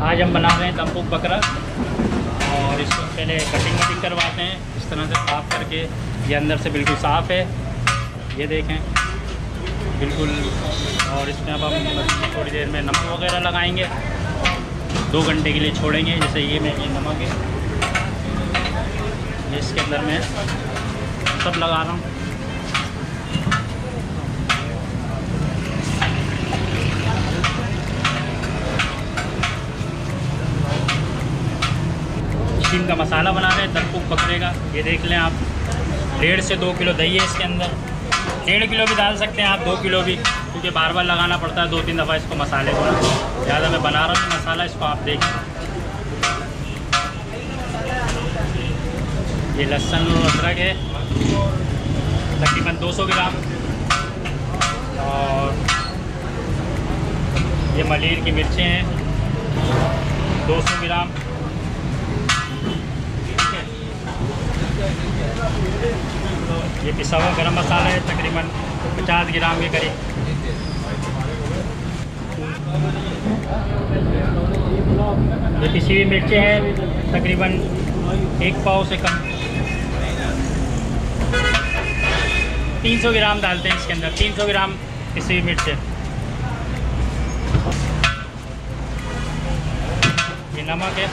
आज हम बना रहे हैं दमपुक बकरा और इसको पहले कटिंग करवाते हैं इस तरह से साफ़ करके। ये अंदर से बिल्कुल साफ़ है, ये देखें बिल्कुल। और इसमें अब हम थोड़ी देर में नमक वगैरह लगाएंगे, 2 घंटे के लिए छोड़ेंगे। जैसे ये नमक है, ये इसके अंदर में सब लगा रहा हूँ। स्टीम का मसाला बना रहे हैं दमपुक बकरे का। ये देख लें आप, 1.5 से 2 किलो दही है इसके अंदर। 1.5 किलो भी डाल सकते हैं आप, 2 किलो भी, क्योंकि बार बार लगाना पड़ता है 2-3 दफ़ा इसको मसाले को। ज़्यादा मैं बना रहा हूँ मसाला, इसको आप देखें। ये लहसुन और अदरक है तकरीबन 200 ग्राम, और ये मलीर की मिर्चें हैं 200 ग्राम। ये पिसा हुआ गरम मसाला है तकरीबन 50 ग्राम के करीब। ये पिसी हुई मिर्चें हैं तकरीबन 1 पाव से कम, 300 ग्राम डालते हैं इसके अंदर, 300 ग्राम पिसी हुई मिर्चें। ये नमक है,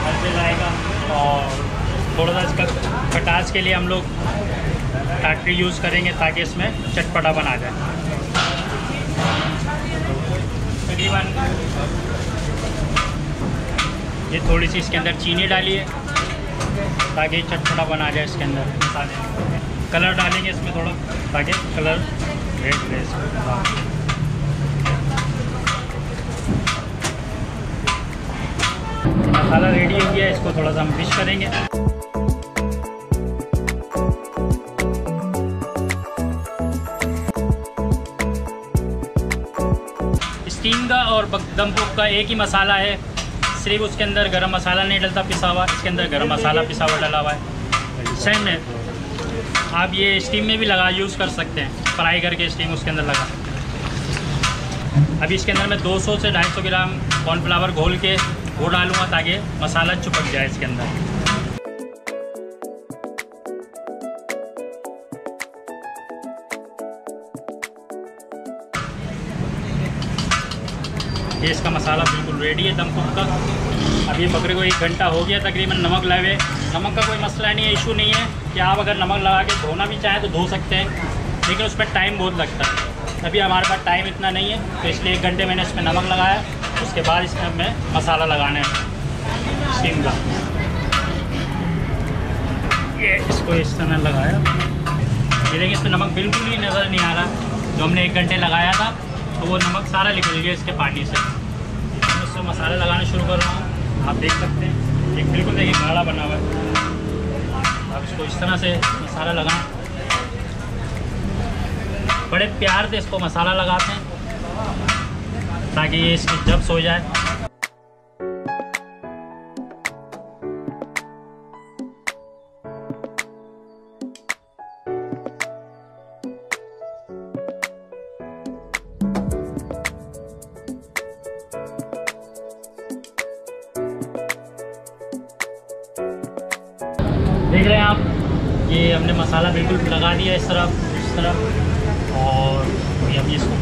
हल्दी जाएगा, और थोड़ा सा इसका खटास के लिए हम लोग टाटरी यूज़ करेंगे ताकि इसमें चटपटापन आ जाए। तकरीबन ये थोड़ी सी इसके अंदर चीनी डालिए ताकि चटपटापन आ जाए इसके अंदर मसाले। कलर डालेंगे इसमें थोड़ा ताकि कलर रेड रहे। मसाला रेडी हो गया, इसको थोड़ा सा हम मिक्स करेंगे। स्टीम का और दमपुक का एक ही मसाला है, सिर्फ उसके अंदर गरम मसाला नहीं डलता पिसा हुआ, इसके अंदर गरम मसाला पिसा हुआ डला हुआ है। सेम है, आप ये स्टीम में भी लगा यूज़ कर सकते हैं, फ्राई करके स्टीम उसके अंदर लगा। अभी इसके अंदर मैं 200 से 250 ग्राम कॉर्नफ्लावर घोल के वो डालूँगा ताकि मसाला चिपक जाए इसके अंदर। ये इसका मसाला बिल्कुल रेडी है दमपुक का। अब ये बकरे को 1 घंटा हो गया तकरीबन नमक लगे। नमक का कोई मसला नहीं है, इशू नहीं है कि आप अगर नमक लगा के धोना भी चाहें तो धो सकते हैं, लेकिन उस पर टाइम बहुत लगता है। अभी हमारे पास टाइम इतना नहीं है, तो इसलिए 1 घंटे मैंने इसमें नमक लगाया। उसके बाद इसमें हमें मसाला लगाना है स्टीम का। ये इसको इस तरह लगाया, ये देखिए इसमें नमक बिल्कुल ही नज़र नहीं आ रहा। जो हमने 1 घंटे लगाया था तो वो नमक सारा निकल गया इसके पानी से। मैं उससे मसाला लगाना शुरू कर रहा हूँ, आप देख सकते हैं एक बिल्कुल देखिए गाढ़ा बना हुआ है। आप इसको इस तरह से मसाला लगाएं, बड़े प्यार से इसको मसाला लगाते हैं ताकि ये इसकी जब्स हो जाए। देख रहे हैं आप, ये हमने मसाला बिल्कुल लगा दिया इस तरफ, और ये अभी इसको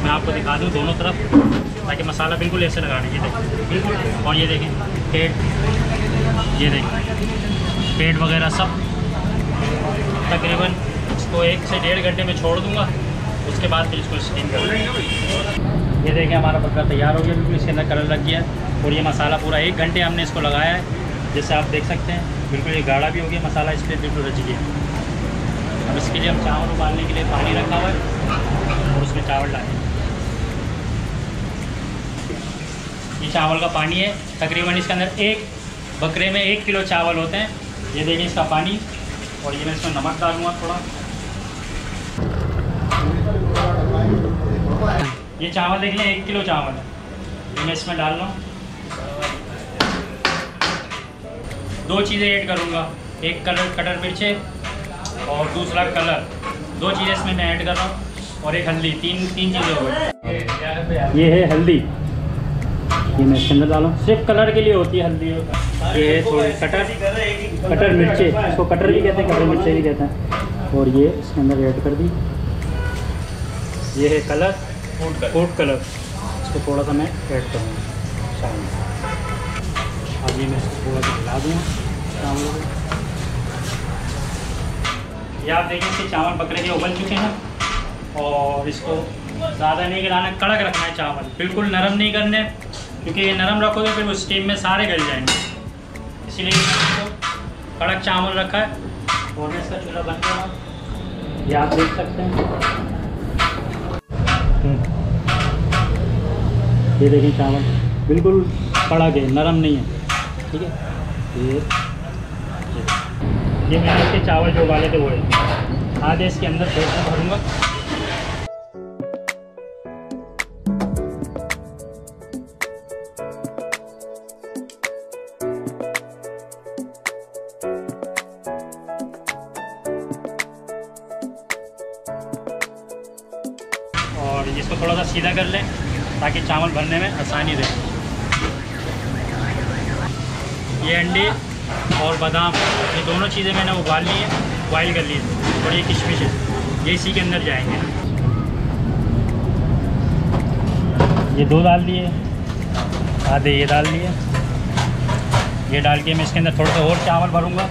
मैं आपको दिखा दूँ दोनों तरफ ताकि मसाला बिल्कुल ऐसे लगाना। ये देखें बिल्कुल, और ये देखें पेट, ये देखें पेट वगैरह सब। तकरीबन इसको 1 से 1.5 घंटे में छोड़ दूँगा, उसके बाद फिर इसको स्टीम कर लूँगा। ये देखें हमारा बकरा तैयार हो गया, बिल्कुल इसके अंदर कलर लग गया है, और ये मसाला पूरा 1 घंटे हमने इसको लगाया है। जैसे आप देख सकते हैं बिल्कुल ये गाढ़ा भी हो गया मसाला, इस पर बिल्कुल रच गया। अब इसके लिए हम चावल उबालने के लिए पानी रखा हुआ है और उसमें चावल डालें। ये चावल का पानी है, तकरीबन इसके अंदर एक बकरे में 1 किलो चावल होते हैं। ये देखिए इसका पानी, और ये मैं इसमें नमक डालूँगा थोड़ा। ये चावल देख लें 1 किलो चावल है, ये मैं इसमें डाल रहा हूँ। 2 चीज़ें ऐड करूँगा, एक कटर मिर्चें और दूसरा कलर। 2 चीज़ें इसमें मैं ऐड कर रहा हूँ, और एक हल्दी। तीन चीज़ें हो गई। ये है हल्दी, ये मैं इसके अंदर डालूँ, सिर्फ कलर के लिए होती है हल्दी। ये है थोड़ी कटर मिर्चे, इसको कटर भी कहते हैं, कटर मिर्चे भी कहते हैं। और ये इसके अंदर ऐड कर दी। ये है कलर, फूड कलर, इसको थोड़ा सा मैं ऐड करूँगा शामिल। अब ये मैं इसको थोड़ा सा हिला दूँगा चावलों को। ये आप देखें इसके चावल बकरे के उबल चुके हैं और इसको ज़्यादा नहीं गिराना, कड़क रखना है चावल, बिल्कुल नरम नहीं करने, क्योंकि ये नरम रखोगे फिर वो स्टीम में सारे गल जाएंगे। इसीलिए इसको कड़क चावल रखा है। और इसका चूल्हा बन गया, ये आप देख सकते हैं। ये देखिए चावल बिल्कुल कड़क है, नरम नहीं है, ठीक है। ये मैंने इसके चावल जो उबाले थे वो है, आधे इसके अंदर फिर से भरूँगा। और इसको थोड़ा सा सीधा कर लें ताकि चावल भरने में आसानी रहे। ये अंडे और बादाम, ये दोनों चीज़ें मैंने उबाल ली हैं, बॉइल कर ली है। और ये किशमिश है, ये इसी के अंदर जाएंगे। ये दो डाल दिए, आधे ये डाल दिए। ये डाल के मैं इसके अंदर थोड़ा सा और चावल भरूँगा।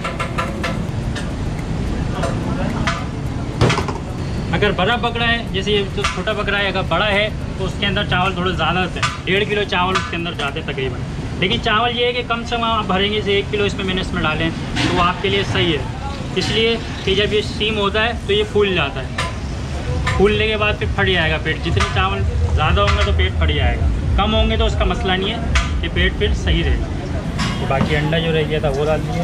अगर बड़ा बकरा है, जैसे ये तो छोटा बकरा है, अगर बड़ा है तो उसके अंदर चावल थोड़े ज़्यादा होते हैं, 1.5 किलो चावल उसके अंदर जाते हैं तकरीबन। लेकिन चावल ये है कि कम से कम आप भरेंगे से 1 किलो इसमें इसमें डालें तो आपके लिए सही है। इसलिए कि जब ये स्टीम होता है तो ये फूल जाता है, फूलने के बाद फिर फट जाएगा पेट। जितने चावल ज़्यादा होंगे तो पेट फट जाएगा, कम होंगे तो उसका मसला नहीं है, कि पेट फिर सही रहेगा। तो बाकी अंडा जो रह गया था वो डाल दिए,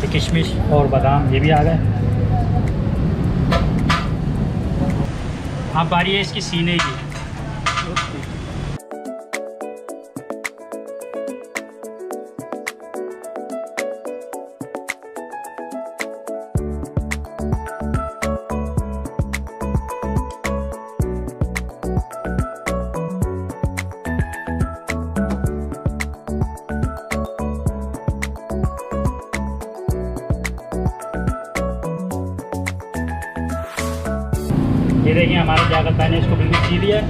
ये किशमिश और बादाम ये भी आ गए। अब बारी है इसकी सीने की। ये देखिए हमारा क्या करता है ने इसको बिल्कुल सी दिया है।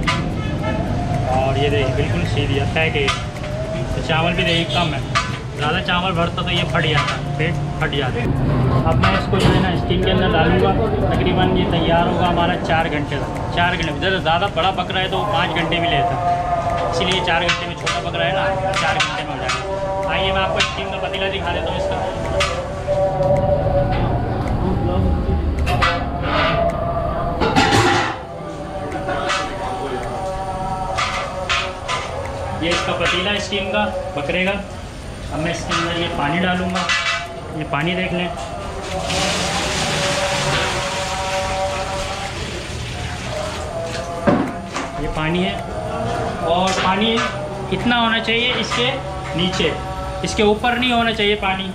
और ये देखिए बिल्कुल सी दिया पैक है। तो चावल भी देखिए कम है, ज़्यादा चावल भरता तो ये फट जाता, पेट फट जाता है। अब मैं इसको जो है ना स्टीम के अंदर डालूंगा। तकरीबन ये तैयार होगा हमारा 4 घंटे तक। 4 घंटे, ज़्यादा बड़ा बकरा है तो 5 घंटे भी लेता है, इसीलिए 4 घंटे में, छोटा बकरा है ना 4 घंटे में हो जाएगा। आइए मैं आपको स्टीम का पतीला दिखा देता हूँ इसका। ये इसका पतीला स्टीम का बकरे का। अब मैं इसके अंदर ये पानी डालूँगा, ये पानी देख लें। ये पानी है, और पानी इतना होना चाहिए इसके नीचे, इसके ऊपर नहीं होना चाहिए पानी।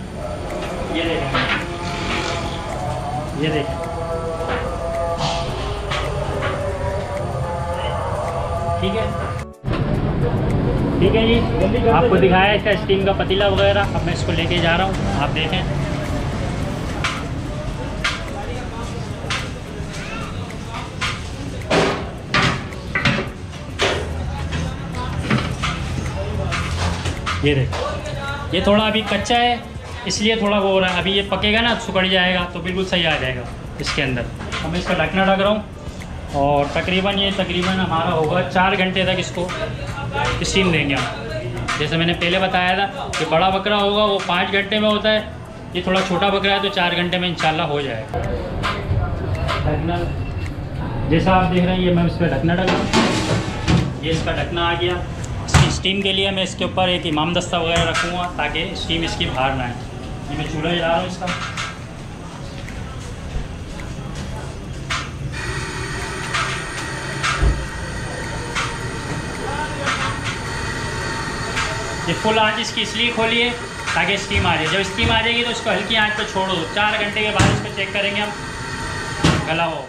ये देखें, ये देखें, ठीक है, ठीक है जी। आपको दिखाया इसका स्टीम का पतीला वगैरह। अब मैं इसको लेके जा रहा हूँ, आप देखें। ये देख, ये थोड़ा अभी कच्चा है इसलिए थोड़ा वो हो रहा है। अभी ये पकेगा ना, सुखड़ जाएगा तो बिल्कुल सही आ जाएगा इसके अंदर। अब मैं इसका ढकना ढक रहा हूँ और तकरीबन हमारा होगा 4 घंटे तक इसको स्टीम देंगे हम। जैसे मैंने पहले बताया था कि बड़ा बकरा होगा वो 5 घंटे में होता है, ये थोड़ा छोटा बकरा है तो 4 घंटे में इंशाल्लाह हो जाएगा। ढकना जैसा आप देख रहे हैं, ये मैं इस पर ढकना ढक रहा हूँ। ये इसका ढकना आ गया। इसकी स्टीम के लिए मैं इसके ऊपर एक इमाम दस्ता वगैरह रखूँगा ताकि स्टीम इसकी बाहर ना आए। ये मैं चूल्हा जला रहा हूँ इसका। ये फुल आंच इसकी इसलिए खोलिए ताकि स्टीम आ जाए। जब स्टीम आ जाएगी तो इसको हल्की आंच पर छोड़ दो। 4 घंटे के बाद इसको चेक करेंगे हम, गला हो।